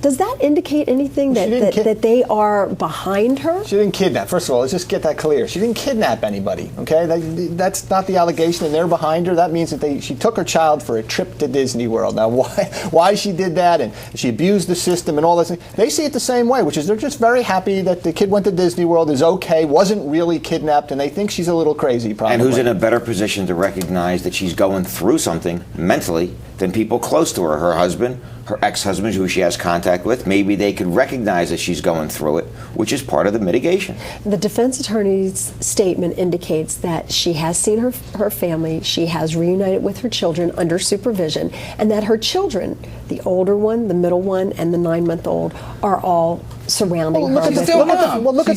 Does that indicate anything that they are behind her? She didn't kidnap. First of all, let's just get that clear. She didn't kidnap anybody, okay? That's not the allegation, and they're behind her. That means that she took her child for a trip to Disney World. Now, why she did that and she abused the system and all this, they see it the same way, which is they're just very happy that the kid went to Disney World, is okay, wasn't really kidnapped, and they think she's a little crazy, probably. And who's in a better position to recognize that she's going through something mentally than people close to her husband, her ex-husband who she has contact with. Maybe they could recognize that she's going through it, which is part of the mitigation. The defense attorney's statement indicates that she has seen her family, she has reunited with her children under supervision, and that her children, the older one, the middle one, and the 9-month-old, are all surrounding her. Look at the facts. Look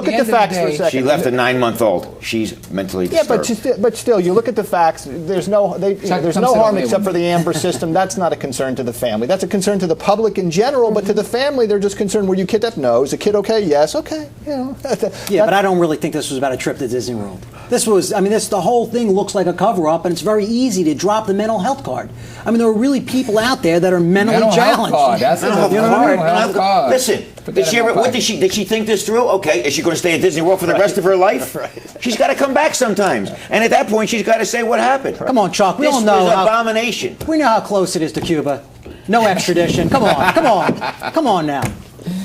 at the facts for a second. She left a 9-month-old. She's mentally disturbed. Yeah, but still, you look at the facts. There's no harm except for the Amber system. That's not a concern to the family. That's a concern to the public in general. But to the family, they're just concerned. Were you kidnapped? No. Is the kid okay? Yes. Okay. But I don't really think this was about a trip to Disney World. This was. The whole thing looks like a cover-up, and it's very easy to drop the mental health card. There are really people out there that are mentally challenged. Mental health card. Listen. Did she think this through? Okay, is she going to stay at Disney World for the rest of her life? Right. She's got to come back sometimes, and at that point, she's got to say what happened. Come on, Chuck. We all know this was an abomination. We know how close it is to Cuba. No extradition. Come on now.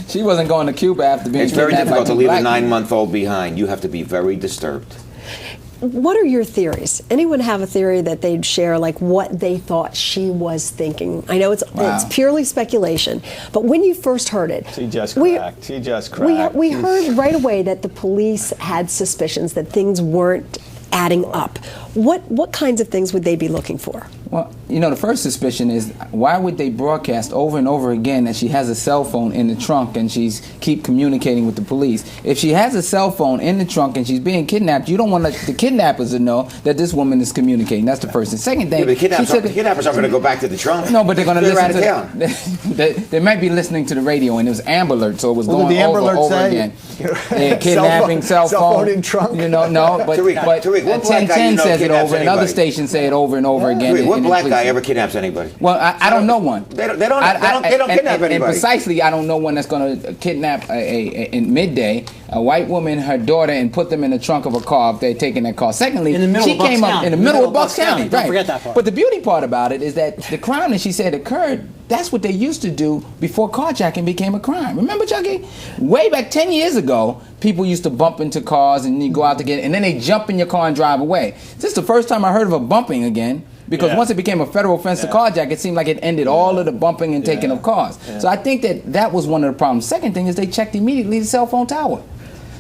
She wasn't going to Cuba after being. It's very difficult to leave a 9-month-old behind. You have to be very disturbed. What are your theories? Anyone have a theory that they'd share, like what they thought she was thinking? I know it's purely speculation, but when you first heard it, she just cracked. We heard right away that the police had suspicions that things weren't adding up. What kinds of things would they be looking for? Well, the first suspicion is, why would they broadcast over and over again that she has a cell phone in the trunk and she's keep communicating with the police? If she has a cell phone in the trunk and she's being kidnapped, you don't want the kidnappers to know that this woman is communicating. That's the first. The second thing, the kidnappers aren't going to go back to the trunk. No, but they're going to listen to they might be listening to the radio, and it was Amber Alert, so it was going over again. Kidnapping, cell phone in trunk. No, but Tariq, 1010 says it over, and other stations say it over and over again. What black guy ever kidnaps anybody? Well, I don't know one. They don't kidnap anybody. And precisely, I don't know one that's going to kidnap in midday a white woman, her daughter, and put them in the trunk of a car if they're taking that car. Secondly, she came up in the middle of Bucks County. Don't forget that part. But the beauty part about it is that the crime that she said occurred, that's what they used to do before carjacking became a crime. Remember, Chucky? Way back 10 years ago, people used to bump into cars and you go out to get it, and then they jump in your car and drive away. This is the first time I heard of a bumping again. Because once it became a federal offense to carjack, it seemed like it ended all of the bumping and taking of cars. Yeah. So I think that was one of the problems. Second thing is they checked immediately the cell phone tower.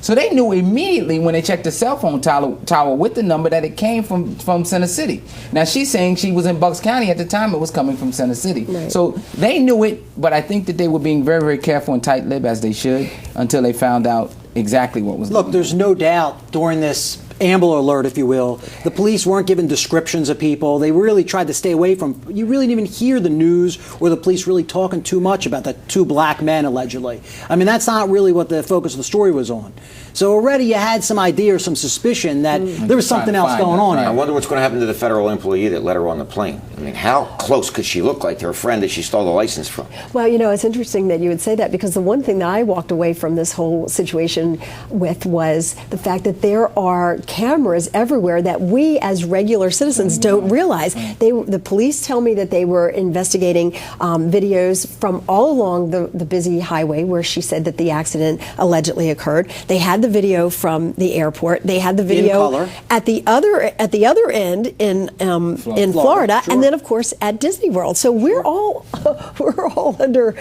So they knew immediately when they checked the cell phone tower with the number that it came from Center City. Now she's saying she was in Bucks County at the time it was coming from Center City. Right. So they knew it, but I think that they were being very, very careful and tight-lipped, as they should, until they found out exactly what was going on. Look, there's no doubt during this Amber Alert, if you will, the police weren't given descriptions of people. They really tried to stay away from, you really didn't even hear the news or the police really talking too much about the 2 black men, allegedly. That's not really what the focus of the story was on. So already you had some idea or some suspicion that there was something else going on here. I wonder what's going to happen to the federal employee that let her on the plane. How close could she look like to her friend that she stole the license from? Well, it's interesting that you would say that, because the one thing that I walked away from this whole situation with was the fact that there are cameras everywhere that we as regular citizens don't realize. The police tell me that they were investigating videos from all along the busy highway where she said that the accident allegedly occurred. They had the video from the airport. They had the video at the other end in Florida, sure. And then of course at Disney World. So we're all under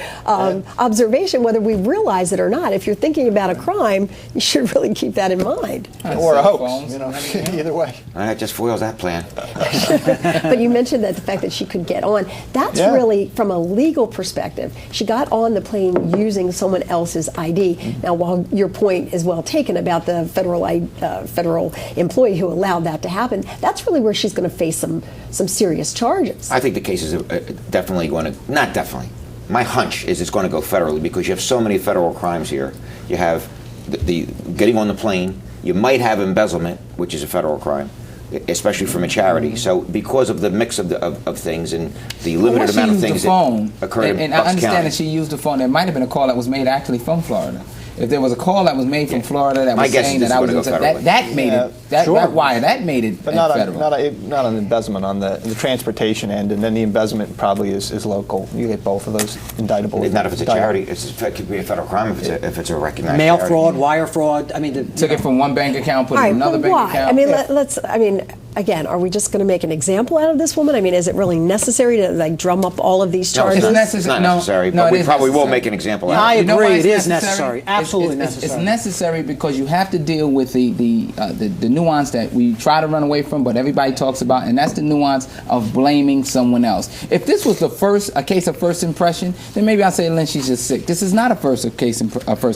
observation, whether we realize it or not. If you're thinking about a crime, you should really keep that in mind. Or a hoax, either way. That just foils that plan. But you mentioned that the fact that she could get on, that's really, from a legal perspective, she got on the plane using someone else's ID. Now, while your point is well taken about the federal employee who allowed that to happen, that's really where she's going to face some serious charges. I think the case is definitely going to, not definitely, my hunch is it's going to go federally, because you have so many federal crimes here. You have the getting on the plane, you might have embezzlement, which is a federal crime. especially from a charity. So because of the mix of things and the limited amount of things that occurred in I Bucks understand County. that she used the phone. There might have been a call that was made actually from Florida. If there was a call that was made from Florida that was saying that I was that made it that made it But not federal. not on embezzlement, on the transportation end, and then the embezzlement probably is local. You get both of those indictable. Not if it's a charity. It could be a federal crime if it's a recognized Mail charity. fraud, wire fraud. I mean, Took it from one bank account, put it in another but bank why? account. I mean, let's. I mean, again, are we just going to make an example out of this woman? I mean, is it really necessary to like drum up all of these No, charges? it's not necessary, but we probably will make an example out I of it. agree. why It it's is necessary. Absolutely necessary. It's necessary because you have to deal with the nuance that we try to run away from, but everybody talks about, and that's the nuance of blaming someone else. If this was a case of first impression, then maybe I'll say, Lynn, she's just sick. This is not a first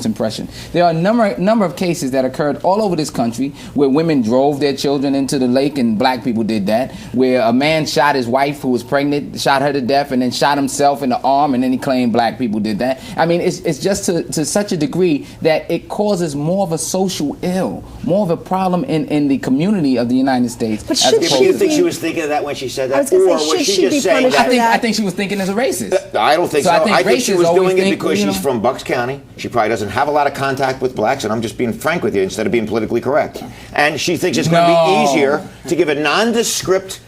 impression. There are a number of cases that occurred all over this country where women drove their children into the lake, and black people did that. Where a man shot his wife who was pregnant, shot her to death, and then shot himself in the arm, and then he claimed black people did that. I mean, it's just to such a degree that it causes more of a social ill, more of a problem in the community of the United States. But should Do you think she was thinking of that when she said that, I was gonna or say, was should she she be just saying punished that? for that? I think she was thinking as a racist. I don't think so. I think she racists was always doing it think, because you know- she's from Bucks County. She probably doesn't have a lot of contact with blacks, and I'm just being frank with you instead of being politically correct. And she thinks it's going to be easier to give a nondescript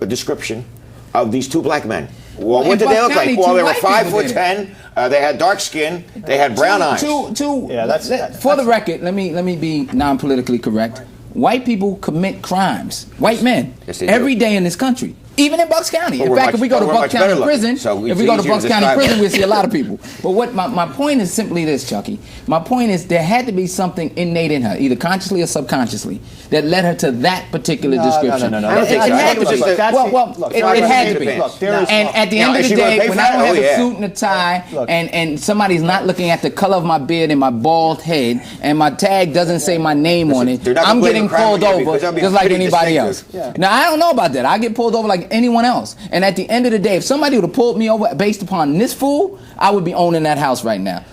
description of these two black men. Well, what did they look like? Well, they were 5'10". They had dark skin. They had brown eyes. For the record, let me be non-politically correct. White people commit crimes. White men. Yes, they do. Every day in this country. Even in Bucks County. But In fact, if we go to we're Bucks much better County looking, prison, so it's if we go to easier to Bucks County describe prison, it. we'll see a lot of people. But what my point is simply this, Chucky. My point is there had to be something innate in her, either consciously or subconsciously, that led her to that particular description. No. I don't think so. I think it was just It had to be. And at the end of the day, when I don't have a suit and a tie, and somebody's not looking at the color of my beard and my bald head, and my tag doesn't say my name on it, they're not I'm gonna getting blame a crime pulled on you because over that'd be just like pretty anybody else. distinctive. Now, I don't know about that. I get pulled over like anyone else. And at the end of the day, if somebody would have pulled me over based upon this fool, I would be owning that house right now.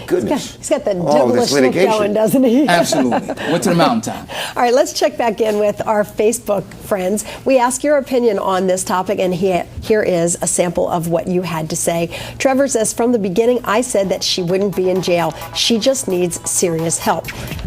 Goodness. He's got the All devilish this look litigation. going, doesn't he? Absolutely. Went to the mountaintop. All right, let's check back in with our Facebook friends. We ask your opinion on this topic, and here is a sample of what you had to say. Trevor says, from the beginning, I said that she wouldn't be in jail. She just needs serious help.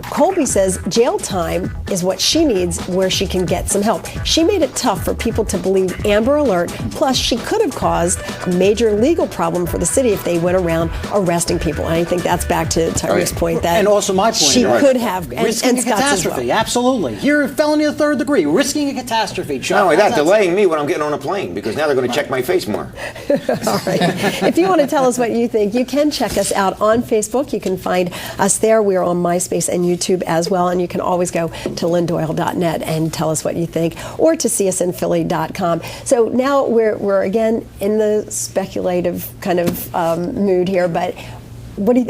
Colby says, jail time is what she needs where she can get some help. She made it tough for people to believe Amber Alert. Plus, she could have caused a major legal problem for the city if they went around arresting people. And I think that's back to Tariq's point that and also my point. she could have, risking and a Scott's as catastrophe. well. Absolutely. Here, felony of third degree, risking a catastrophe. Chuck, Not only that, how's delaying me when I'm getting on a plane because now they're going to check my face more. All right. If you want to tell us what you think, you can check us out on Facebook. You can find us there. We're on MySpace and YouTube as well. And you can always go to lynndoyle.net and tell us what you think, or to seeusinphilly.com. So now we're again in the speculative kind of mood here, but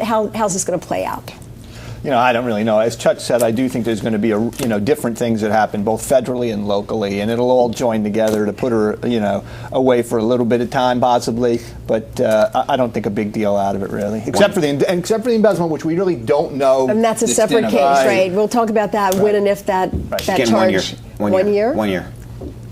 how's this going to play out? I don't really know. As Chuck said, I do think there's going to be different things that happen both federally and locally, and it'll all join together to put her away for a little bit of time possibly. But I don't think a big deal out of it really, except for the embezzlement, which we really don't know. And that's a The separate extent case, of it. right? We'll talk about that when and if that Again, charge. 1 year. 1 year.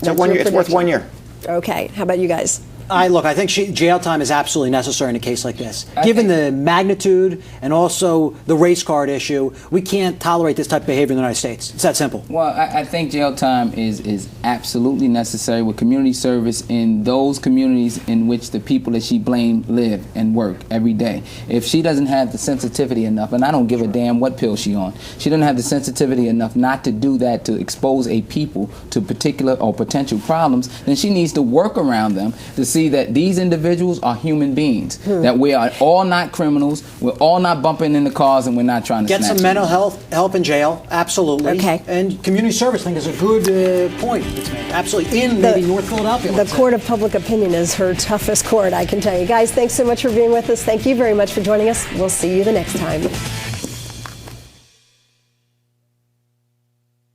That's It's your worth prediction. 1 year. Okay. How about you guys? I think jail time is absolutely necessary in a case like this. Given the magnitude and also the race card issue, we can't tolerate this type of behavior in the United States. It's that simple. Well, I think jail time is absolutely necessary with community service in those communities in which the people that she blamed live and work every day. If she doesn't have the sensitivity enough, and I don't give a damn what pill she on, she doesn't have the sensitivity enough not to do that, to expose a people to particular or potential problems, then she needs to work around them to see that these individuals are human beings, that we are all not criminals, we're all not bumping into cars, and we're not trying to Get some mental health help in jail, absolutely. Okay. And community service, I think, is a good point that's made. Absolutely. In maybe North Philadelphia. The court of public opinion is her toughest court, I can tell you. Guys, thanks so much for being with us. Thank you very much for joining us. We'll see you the next time.